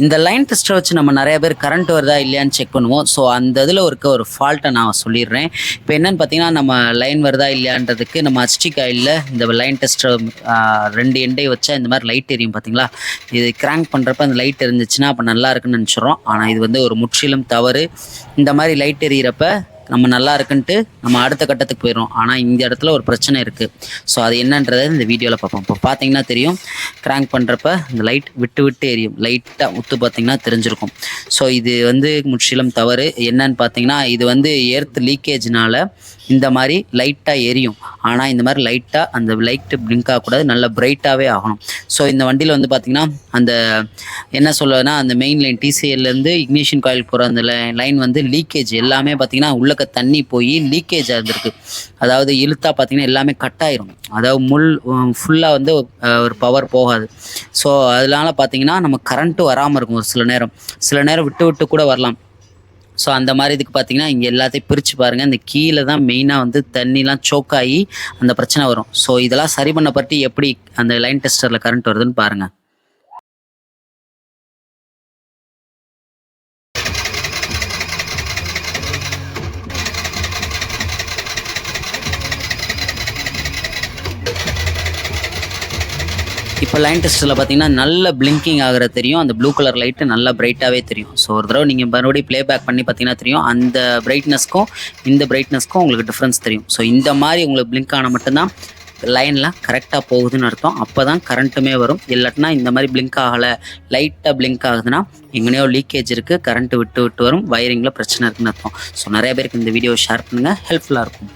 இந்த லைன் டெஸ்ட்டை வச்சு நம்ம நிறைய பேர் கரண்ட் வருதா இல்லையான்னு செக் பண்ணுவோம். ஸோ அந்த இதில் இருக்க ஒரு ஃபால்ட்டை நான் சொல்லிடுறேன். இப்போ என்னென்னு பார்த்தீங்கன்னா, நம்ம லைன் வருதா இல்லையான்றதுக்கு நம்ம HT காயிலில் இந்த லைன் டெஸ்ட்டை 2 எண்டை வச்சா இந்த மாதிரி லைட் எரியும் பார்த்தீங்களா. இது கிராங்க் பண்ணுறப்ப அந்த லைட் எரிஞ்சிச்சுன்னா அப்போ நல்லா இருக்குன்னு நினச்சிட்றோம். ஆனால் இது வந்து ஒரு முற்றிலும் தவறு. இந்த மாதிரி லைட் எரியிறப்ப நம்ம நல்லா இருக்குன்ட்டு நம்ம அடுத்த கட்டத்துக்கு போயிடும். ஆனால் இந்த இடத்துல ஒரு பிரச்சனை இருக்குது. ஸோ அது என்னன்றதை இந்த வீடியோவில் பார்ப்போம். இப்போ பார்த்தீங்கன்னா தெரியும், கிராங்க் பண்ணுறப்ப இந்த லைட் விட்டு விட்டு எரியும். லைட்டாக உத்து பார்த்தீங்கன்னா தெரிஞ்சிருக்கும். ஸோ இது வந்து முற்றிலும் தவறு. என்னன்னு பார்த்தீங்கன்னா, இது வந்து எர்த் லீக்கேஜ்னால இந்த மாதிரி லைட்டாக எரியும். ஆனால் இந்த மாதிரி லைட்டாக அந்த லைட்டு பிளிங்க் ஆகக்கூடாது, நல்லா பிரைட்டாகவே ஆகணும். ஸோ இந்த வண்டியில் வந்து பார்த்திங்கன்னா அந்த என்ன சொல்லுவேன்னா, அந்த மெயின் லைன் TCLலேருந்து இக்னிஷன் காயில் போகிற அந்த லைன் வந்து லீக்கேஜ் எல்லாமே பார்த்திங்கன்னா உள்ளக்க தண்ணி போய் லீக்கேஜ் ஆகிருக்கு. அதாவது இழுத்தா பார்த்திங்கன்னா எல்லாமே கட் ஆயிரும். அதாவது ஃபுல்லாக வந்து ஒரு பவர் போகாது. ஸோ அதனால பார்த்திங்கன்னா நம்ம கரண்ட்டு வராமல் இருக்கும். ஒரு சில நேரம் விட்டு விட்டு கூட வரலாம். ஸோ அந்த மாதிரி இதுக்கு பார்த்தீங்கன்னா இங்கே எல்லாத்தையும் பிரித்து பாருங்கள். இந்த கீழே தான் மெயினாக வந்து தண்ணிலாம் சோக்காகி அந்த பிரச்சனை வரும். ஸோ இதெல்லாம் சரி பண்ணப்பட்டு எப்படி அந்த லைன் டெஸ்டரில் கரண்ட் வருதுன்னு பாருங்கள். இப்போ லைன் டெஸ்ட்டில் பார்த்தீங்கன்னா நல்ல பிளிங்கிங் ஆகிற தெரியும். அந்த ப்ளூ கலர் லைட்டு நல்லா பிரைட்டாகவே தெரியும். ஸோ ஒரு தடவை நீங்கள் மறுபடியும் ப்ளே பேக் பண்ணி பார்த்தீங்கன்னா தெரியும், அந்த பிரைட்னஸ்க்கும் இந்த பிரைட்னஸ்க்கும் உங்களுக்கு டிஃப்ரென்ஸ் தெரியும். ஸோ இந்த மாதிரி உங்களுக்கு பிளிங்க் ஆனால் மட்டும்தான் லைன்லாம் கரெக்டாக போகுதுன்னு அர்த்தம். அப்போ தான் கரண்ட்டுமே வரும். இல்லாட்டினா இந்த மாதிரி பிளிங்க் ஆகலை, லைட்டாக பிளிங்க் ஆகுதுன்னா எங்கேயோ லீக்கேஜ் இருக்குது, கரண்ட்டு விட்டு விட்டு வரும், வயரிங்கில் பிரச்சனை இருக்குதுன்னு அர்த்தம். ஸோ நிறைய பேருக்கு இந்த வீடியோ ஷேர் பண்ணுங்கள், ஹெல்ப்ஃபுல்லாக இருக்கும்.